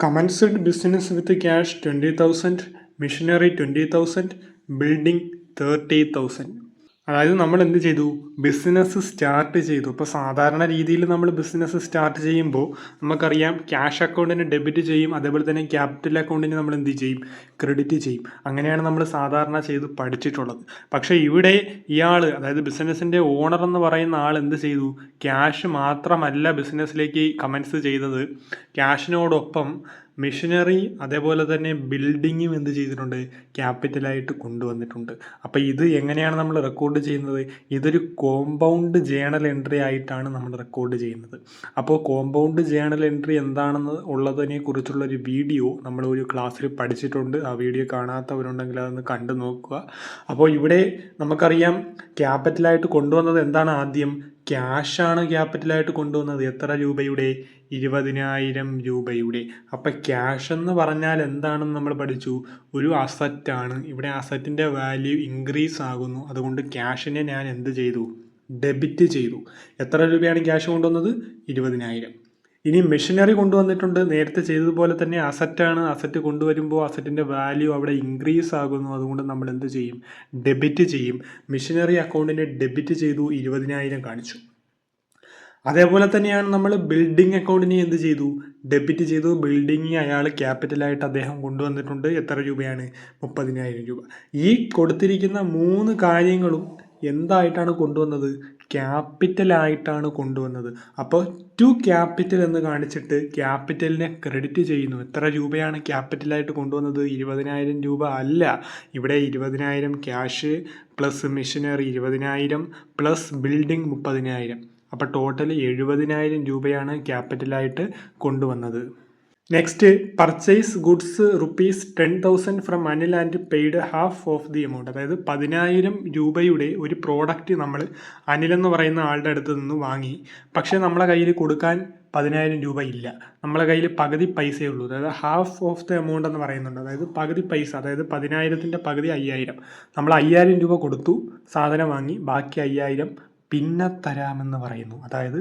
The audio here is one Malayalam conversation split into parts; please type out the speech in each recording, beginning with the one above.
Commenced business with cash 20,000, machinery 20,000, building 30,000. അതായത് നമ്മൾ എന്ത് ചെയ്തു, ബിസിനസ് സ്റ്റാർട്ട് ചെയ്തു. ഇപ്പോൾ സാധാരണ രീതിയിൽ നമ്മൾ ബിസിനസ് സ്റ്റാർട്ട് ചെയ്യുമ്പോൾ നമുക്കറിയാം ക്യാഷ് അക്കൗണ്ടിന് ഡെബിറ്റ് ചെയ്യും, അതേപോലെ തന്നെ ക്യാപിറ്റൽ അക്കൗണ്ടിന് നമ്മൾ എന്ത് ചെയ്യും, ക്രെഡിറ്റ് ചെയ്യും. അങ്ങനെയാണ് നമ്മൾ സാധാരണ ചെയ്ത് പഠിച്ചിട്ടുള്ളത്. പക്ഷേ ഇവിടെ ഇയാൾ, അതായത് ബിസിനസ്സിൻ്റെ ഓണർ എന്ന് പറയുന്ന ആൾ എന്ത് ചെയ്തു, ക്യാഷ് മാത്രമല്ല ബിസിനസ്സിലേക്ക് കമൻസ് ചെയ്തത്, ക്യാഷിനോടൊപ്പം മെഷീനറി അതേപോലെ തന്നെ ബിൽഡിങ്ങും എന്ത് ചെയ്തിട്ടുണ്ട്, ക്യാപിറ്റലായിട്ട് കൊണ്ടുവന്നിട്ടുണ്ട്. അപ്പോൾ ഇത് എങ്ങനെയാണ് നമ്മൾ റെക്കോർഡ് ചെയ്യുന്നത്, ഇതൊരു കോമ്പൗണ്ട് ജേണൽ എൻട്രി ആയിട്ടാണ് നമ്മൾ റെക്കോർഡ് ചെയ്യുന്നത്. അപ്പോൾ കോമ്പൗണ്ട് ജേണൽ എൻട്രി എന്താണെന്ന് ഉള്ളതിനെ കുറിച്ചുള്ളൊരു വീഡിയോ നമ്മൾ ഒരു ക്ലാസ്സിൽ പഠിച്ചിട്ടുണ്ട്. ആ വീഡിയോ കാണാത്തവരുണ്ടെങ്കിൽ അതൊന്ന് കണ്ടു നോക്കുക. അപ്പോൾ ഇവിടെ നമുക്കറിയാം ക്യാപിറ്റലായിട്ട് കൊണ്ടുവന്നത് എന്താണ്, ആദ്യം ക്യാഷാണ് ക്യാപിറ്റലായിട്ട് കൊണ്ടുവന്നത്. എത്ര രൂപയുടെ, 20,000 രൂപയുടെ. അപ്പം ക്യാഷ് എന്ന് പറഞ്ഞാൽ എന്താണെന്ന് നമ്മൾ പഠിച്ചു, ഒരു അസറ്റാണ്. ഇവിടെ അസറ്റിൻ്റെ വാല്യൂ ഇൻക്രീസ് ആകുന്നു. അതുകൊണ്ട് ക്യാഷിനെ ഞാൻ എന്ത് ചെയ്തു, ഡെബിറ്റ് ചെയ്തു. എത്ര രൂപയാണ് ക്യാഷ് കൊണ്ടുവന്നത്, 20,000. ഇനി മെഷീനറി കൊണ്ടുവന്നിട്ടുണ്ട്. നേരത്തെ ചെയ്തതുപോലെ തന്നെ അസറ്റാണ്. അസറ്റ് കൊണ്ടുവരുമ്പോൾ അസറ്റിൻ്റെ വാല്യൂ അവിടെ ഇൻക്രീസ് ആകുന്നു. അതുകൊണ്ട് നമ്മൾ എന്ത് ചെയ്യും, ഡെബിറ്റ് ചെയ്യും. മെഷീനറി അക്കൗണ്ടിനെ ഡെബിറ്റ് ചെയ്തു, 20,000 കാണിച്ചു. അതേപോലെ തന്നെയാണ് നമ്മൾ ബിൽഡിംഗ് അക്കൗണ്ടിനെ എന്ത് ചെയ്തു, ഡെബിറ്റ് ചെയ്തു. ബിൽഡിംഗ് അയാൾ ക്യാപിറ്റലായിട്ട് അദ്ദേഹം കൊണ്ടുവന്നിട്ടുണ്ട്. എത്ര രൂപയാണ്, 30,000 രൂപ. ഈ കൊടുത്തിരിക്കുന്ന 3 കാര്യങ്ങളും എന്തായിട്ടാണ് കൊണ്ടുവന്നത്, ക്യാപിറ്റലായിട്ടാണ് കൊണ്ടുവന്നത്. അപ്പോൾ ടു ക്യാപിറ്റൽ എന്ന് കാണിച്ചിട്ട് ക്യാപിറ്റലിനെ ക്രെഡിറ്റ് ചെയ്യുന്നു. എത്ര രൂപയാണ് ക്യാപിറ്റലായിട്ട് കൊണ്ടുവന്നത്, 20,000 രൂപ അല്ല. ഇവിടെ 20,000 cash plus machinery 20,000 plus building 30,000. അപ്പോൾ ടോട്ടൽ 70,000 രൂപയാണ് ക്യാപിറ്റലായിട്ട് കൊണ്ടുവന്നത്. Next, purchase goods ₹10,000 from Anil and paid half of the amount. അതായത് 10,000 രൂപയുടെ ഒരു പ്രോഡക്റ്റ് നമ്മൾ അനിൽ എന്ന് പറയുന്ന ആളുടെ അടുത്ത് നിന്ന് വാങ്ങി. പക്ഷേ നമ്മളെ കയ്യിൽ കൊടുക്കാൻ 10,000 രൂപ ഇല്ല. നമ്മളെ കയ്യിൽ പകുതി പൈസയേ ഉള്ളൂ. അതായത് ഹാഫ് ഓഫ് ദി എമൗണ്ട് എന്ന് പറയുന്നുണ്ട്. അതായത് പകുതി പൈസ, അതായത് 10,000-ൻ്റെ പകുതി 5,000. നമ്മൾ 5,000 രൂപ കൊടുത്തു, സാധനം വാങ്ങി, ബാക്കി 5,000 പിന്നെ തരാമെന്ന് പറയുന്നു. അതായത്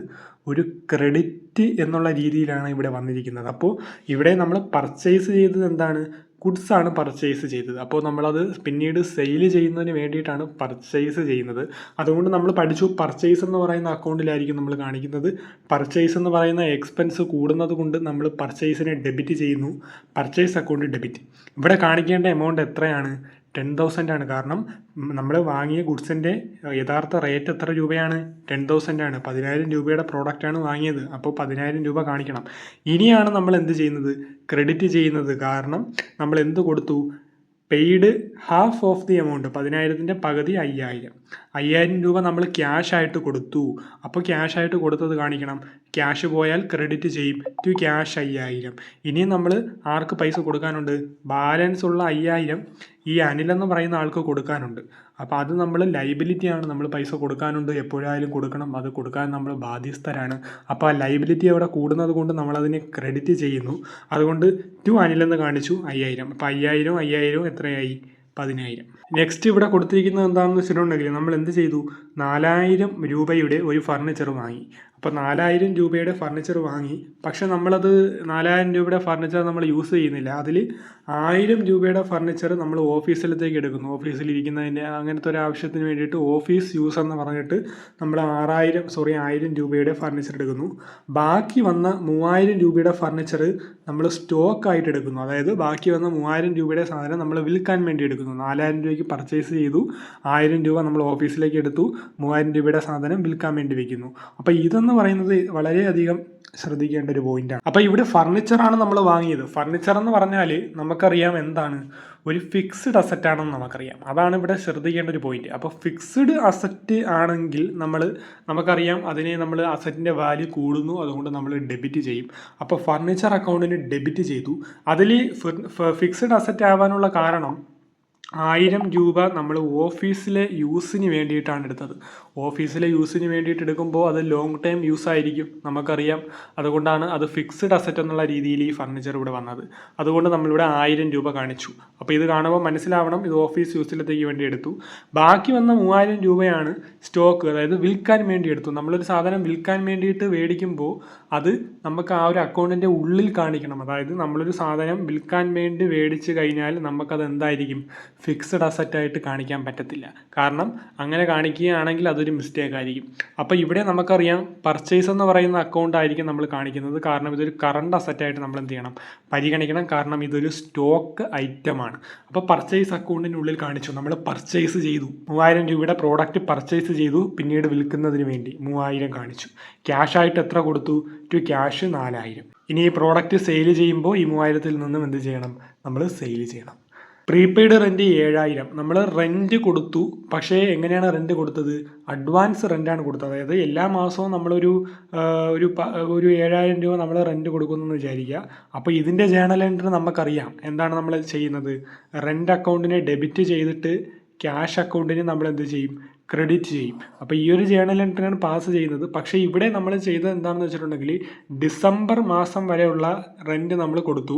ഒരു ക്രെഡിറ്റ് എന്നുള്ള രീതിയിലാണ് ഇവിടെ വന്നിരിക്കുന്നത്. അപ്പോൾ ഇവിടെ നമ്മൾ പർച്ചേസ് ചെയ്തത് എന്താണ്, ഗുഡ്സ് ആണ് പർച്ചേസ് ചെയ്തത്. അപ്പോൾ നമ്മളത് പിന്നീട് സെയിൽ ചെയ്യുന്നതിന് വേണ്ടിയിട്ടാണ് പർച്ചേസ് ചെയ്യുന്നത്. അതുകൊണ്ട് നമ്മൾ പഠിച്ചു, പർച്ചേസ് എന്ന് പറയുന്ന അക്കൗണ്ടിലായിരിക്കും നമ്മൾ കാണിക്കുന്നത്. പർച്ചേസ് എന്ന് പറയുന്ന എക്സ്പെൻസ് കൂടുന്നത് കൊണ്ട് നമ്മൾ പർച്ചേസിനെ ഡെബിറ്റ് ചെയ്യുന്നു. Purchase account debit. ഇവിടെ കാണിക്കേണ്ട എമൗണ്ട് എത്രയാണ്, 10,000 ആണ്. കാരണം നമ്മൾ വാങ്ങിയ ഗുഡ്സിൻ്റെ യഥാർത്ഥ റേറ്റ് എത്ര രൂപയാണ്, 10,000 ആണ്. 10,000 രൂപയുടെ പ്രോഡക്റ്റാണ് വാങ്ങിയത്. അപ്പോൾ 10,000 രൂപ കാണിക്കണം. ഇനിയാണ് നമ്മൾ എന്ത് ചെയ്യുന്നത്, ക്രെഡിറ്റ് ചെയ്യുന്നത്. കാരണം നമ്മൾ എന്ത് കൊടുത്തു, paid half of the amount, 10,000-ൻ്റെ പകുതി 5,000 രൂപ നമ്മൾ ക്യാഷ് ആയിട്ട് കൊടുത്തു. അപ്പോൾ ക്യാഷ് ആയിട്ട് കൊടുത്തത് കാണിക്കണം. ക്യാഷ് പോയാൽ ക്രെഡിറ്റ് ചെയ്യും, ടു ക്യാഷ് 5,000. ഇനിയും നമ്മൾ ആർക്ക് പൈസ കൊടുക്കാനുണ്ട്, ബാലൻസ് ഉള്ള 5,000 ഈ അനിൽ എന്ന് പറയുന്ന ആൾക്ക് കൊടുക്കാനുണ്ട്. അപ്പോൾ അത് നമ്മൾ ലൈബിലിറ്റിയാണ്, നമ്മൾ പൈസ കൊടുക്കാനുണ്ട്, എപ്പോഴായാലും കൊടുക്കണം, അത് കൊടുക്കാൻ നമ്മൾ ബാധ്യസ്ഥരാണ്. അപ്പോൾ ആ ലൈബിലിറ്റി അവിടെ കൂടുന്നത് കൊണ്ട് നമ്മളതിനെ ക്രെഡിറ്റ് ചെയ്യുന്നു. അതുകൊണ്ട് ടു അനിൽ എന്ന് കാണിച്ചു 5,000. അപ്പോൾ 5,000 എത്രയായി, 10,000. നെക്സ്റ്റ് ഇവിടെ കൊടുത്തിരിക്കുന്നത് എന്താണെന്ന് വെച്ചിട്ടുണ്ടെങ്കിൽ നമ്മൾ എന്ത് ചെയ്തു, 4,000 രൂപയുടെ ഒരു ഫർണിച്ചർ വാങ്ങി. അപ്പോൾ 4,000 രൂപയുടെ ഫർണിച്ചർ വാങ്ങി. പക്ഷെ നമ്മളത് 4,000 രൂപയുടെ ഫർണിച്ചർ നമ്മൾ യൂസ് ചെയ്യുന്നില്ല. അതിൽ 1,000 രൂപയുടെ ഫർണിച്ചർ നമ്മൾ ഓഫീസിലത്തേക്ക് എടുക്കുന്നു. ഓഫീസിലിരിക്കുന്നതിൻ്റെ അങ്ങനത്തെ ഒരു ആവശ്യത്തിന് വേണ്ടിയിട്ട് ഓഫീസ് യൂസ് എന്ന് പറഞ്ഞിട്ട് നമ്മൾ 1,000 രൂപയുടെ ഫർണിച്ചർ എടുക്കുന്നു. ബാക്കി വന്ന 3,000 രൂപയുടെ ഫർണിച്ചർ നമ്മൾ സ്റ്റോക്കായിട്ട് എടുക്കുന്നു. അതായത് ബാക്കി വന്ന 3,000 രൂപയുടെ സാധനം നമ്മൾ വിൽക്കാൻ വേണ്ടി എടുക്കുന്നു. 4,000 രൂപയ്ക്ക് പർച്ചേസ് ചെയ്തു, 1,000 രൂപ നമ്മൾ ഓഫീസിലേക്ക് എടുത്തു, 3,000 രൂപയുടെ സാധനം വിൽക്കാൻ വേണ്ടി വയ്ക്കുന്നു. അപ്പോൾ ഇതെന്ന് പറയുന്നത് വളരെയധികം ശ്രദ്ധിക്കേണ്ട ഒരു പോയിന്റാണ്. അപ്പോൾ ഇവിടെ ഫർണിച്ചറാണ് നമ്മൾ വാങ്ങിയത്. ഫർണിച്ചർ എന്ന് പറഞ്ഞാൽ നമുക്കറിയാം എന്താണ്, ഒരു ഫിക്സ്ഡ് അസറ്റ് ആണെന്ന് നമുക്കറിയാം. അതാണ് ഇവിടെ ശ്രദ്ധിക്കേണ്ട ഒരു പോയിന്റ്. അപ്പോൾ ഫിക്സ്ഡ് അസറ്റ് ആണെങ്കിൽ നമുക്കറിയാം അതിനെ നമ്മൾ അസറ്റിൻ്റെ വാല്യൂ കൂടുന്നു, അതുകൊണ്ട് നമ്മൾ ഡെബിറ്റ് ചെയ്യും. അപ്പോൾ ഫർണിച്ചർ അക്കൗണ്ടിന് ഡെബിറ്റ് ചെയ്തു. അതിൽ ഫിക്സ്ഡ് അസറ്റ് ആവാനുള്ള കാരണം 1000 രൂപ നമ്മൾ ഓഫീസിലെ യൂസിന് വേണ്ടിയിട്ടാണ് എടുത്തത്. ഓഫീസിലെ യൂസിന് വേണ്ടിയിട്ട് എടുക്കുമ്പോൾ അത് ലോങ് ടൈം യൂസ് ആയിരിക്കും, നമുക്കറിയാം. അതുകൊണ്ടാണ് അത് ഫിക്സ്ഡ് അസറ്റ് എന്നുള്ള രീതിയിൽ ഈ ഫർണിച്ചർ ഇവിടെ വന്നത്. അതുകൊണ്ട് നമ്മളിവിടെ 1000 രൂപ കാണിച്ചു. അപ്പോൾ ഇത് കാണുമ്പോൾ മനസ്സിലാവണം ഇത് ഓഫീസ് യൂസിലത്തേക്ക് വേണ്ടി എടുത്തു. ബാക്കി വന്ന 3000 രൂപയാണ് സ്റ്റോക്ക്, അതായത് വിൽക്കാൻ വേണ്ടി എടുത്തു. നമ്മളൊരു സാധനം വിൽക്കാൻ വേണ്ടിയിട്ട് മേടിക്കുമ്പോൾ അത് നമുക്ക് ആ ഒരു അക്കൗണ്ടിൻ്റെ ഉള്ളിൽ കാണിക്കണം. അതായത് നമ്മളൊരു സാധനം വിൽക്കാൻ വേണ്ടി മേടിച്ച് കഴിഞ്ഞാൽ നമുക്കത് എന്തായിരിക്കും, ഫിക്സഡ് അസറ്റായിട്ട് കാണിക്കാൻ പറ്റത്തില്ല. കാരണം അങ്ങനെ കാണിക്കുകയാണെങ്കിൽ അതൊരു മിസ്റ്റേക്ക് ആയിരിക്കും. അപ്പോൾ ഇവിടെ നമുക്കറിയാം പർച്ചേസ് എന്ന് പറയുന്ന അക്കൗണ്ട് ആയിരിക്കും നമ്മൾ കാണിക്കുന്നത്. കാരണം ഇതൊരു കറണ്ട് അസറ്റായിട്ട് നമ്മൾ എന്ത് ചെയ്യണം, പരിഗണിക്കണം. കാരണം ഇതൊരു സ്റ്റോക്ക് ഐറ്റമാണ്. അപ്പോൾ പർച്ചേസ് അക്കൗണ്ടിനുള്ളിൽ കാണിച്ചു, നമ്മൾ പർച്ചേസ് ചെയ്തു, 3000 രൂപയുടെ പ്രോഡക്റ്റ് പർച്ചേസ് ചെയ്തു, പിന്നീട് വിൽക്കുന്നതിന് വേണ്ടി 3000 കാണിച്ചു. ക്യാഷായിട്ട് എത്ര കൊടുത്തു, ടു ക്യാഷ് 4000. ഇനി ഈ പ്രോഡക്റ്റ് സെയിൽ ചെയ്യുമ്പോൾ ഈ 3000-ൽ നിന്നും എന്ത് ചെയ്യണം, നമ്മൾ സെയിൽ ചെയ്യണം. പ്രീപെയ്ഡ് റെൻറ്റ് 7000 നമ്മൾ റെൻറ്റ് കൊടുത്തു. പക്ഷേ എങ്ങനെയാണ് റെൻറ്റ് കൊടുത്തത്, അഡ്വാൻസ് റെൻറ്റാണ് കൊടുത്തത്. അതായത് എല്ലാ മാസവും നമ്മളൊരു ഒരു 7000 രൂപ നമ്മൾ റെൻറ്റ് കൊടുക്കുന്നു വിചാരിക്കുക. അപ്പോൾ ഇതിൻ്റെ ജേണൽ എൻട്രി നമുക്കറിയാം. എന്താണ് നമ്മൾ ചെയ്യുന്നത്, റെൻറ്റ് അക്കൗണ്ടിനെ ഡെബിറ്റ് ചെയ്തിട്ട് ക്യാഷ് അക്കൗണ്ടിന് നമ്മൾ എന്ത് ചെയ്യും, ക്രെഡിറ്റ് ചെയ്യും. അപ്പോൾ ഈ ഒരു ജേണൽ എൻട്രിയാണ് പാസ് ചെയ്യുന്നത്. പക്ഷേ ഇവിടെ നമ്മൾ ചെയ്തത് എന്താണെന്ന് വെച്ചിട്ടുണ്ടെങ്കിൽ ഡിസംബർ മാസം വരെയുള്ള റെൻറ്റ് നമ്മൾ കൊടുത്തു.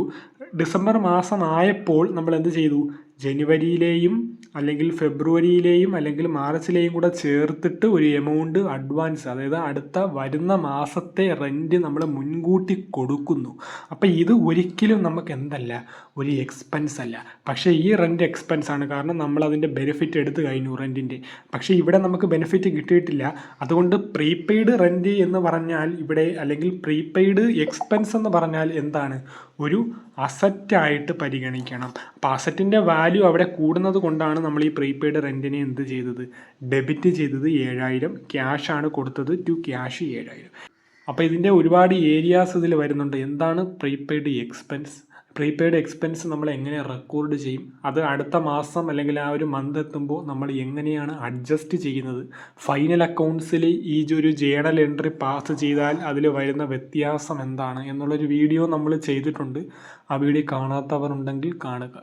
ഡിസംബർ മാസം ആയപ്പോൾ നമ്മൾ എന്ത് ചെയ്തു, ജനുവരിയിലെയും അല്ലെങ്കിൽ ഫെബ്രുവരിയിലെയും അല്ലെങ്കിൽ മാർച്ചിലെയും കൂടെ ചേർത്തിട്ട് ഒരു എമൗണ്ട് അഡ്വാൻസ്, അതായത് അടുത്ത വരുന്ന മാസത്തെ റെൻറ്റ് നമ്മൾ മുൻകൂട്ടി കൊടുക്കുന്നു. അപ്പോൾ ഇത് ഒരിക്കലും നമുക്ക് എന്തല്ല, ഒരു എക്സ്പെൻസ് അല്ല. പക്ഷേ ഈ റെൻറ്റ് എക്സ്പെൻസ് ആണ്. കാരണം നമ്മൾ അതിൻ്റെ ബെനിഫിറ്റ് എടുത്തു കഴിഞ്ഞു റെൻറ്റിൻ്റെ. പക്ഷേ ഇവിടെ നമുക്ക് ബെനിഫിറ്റ് കിട്ടിയിട്ടില്ല. അതുകൊണ്ട് പ്രീപെയ്ഡ് റെൻറ്റ് എന്ന് പറഞ്ഞാൽ ഇവിടെ, അല്ലെങ്കിൽ പ്രീപെയ്ഡ് എക്സ്പെൻസ് എന്ന് പറഞ്ഞാൽ എന്താണ്, ഒരു അസറ്റായിട്ട് പരിഗണിക്കണം. അപ്പോൾ അസറ്റിൻ്റെ വാല്യൂ അവിടെ കൂടുന്നത് കൊണ്ടാണ് നമ്മൾ ഈ പ്രീപെയ്ഡ് റെൻറ്റിനെ എന്ത് ചെയ്തത്, ഡെബിറ്റ് ചെയ്തത്. 7000 ക്യാഷാണ് കൊടുത്തത്, ടു ക്യാഷ് 7000. അപ്പോൾ ഇതിൻ്റെ ഒരുപാട് ഏരിയാസ് ഇതിൽ വരുന്നുണ്ട്. എന്താണ് പ്രീപെയ്ഡ് എക്സ്പെൻസ്, പ്രീപെയ്ഡ് എക്സ്പെൻസ് നമ്മൾ എങ്ങനെ റെക്കോർഡ് ചെയ്യും, അത് അടുത്ത മാസം അല്ലെങ്കിൽ ആ ഒരു മന്ത് എത്തുമ്പോൾ നമ്മൾ എങ്ങനെയാണ് അഡ്ജസ്റ്റ് ചെയ്യുന്നത്, ഫൈനൽ അക്കൗണ്ട്സിൽ ഈ ഒരു ജേണൽ എൻട്രി പാസ് ചെയ്താൽ അതിൽ വരുന്ന വ്യത്യാസം എന്താണ് എന്നുള്ളൊരു വീഡിയോ നമ്മൾ ചെയ്തിട്ടുണ്ട്. ആ വീഡിയോ കാണാത്തവർ ഉണ്ടെങ്കിൽ കാണുക.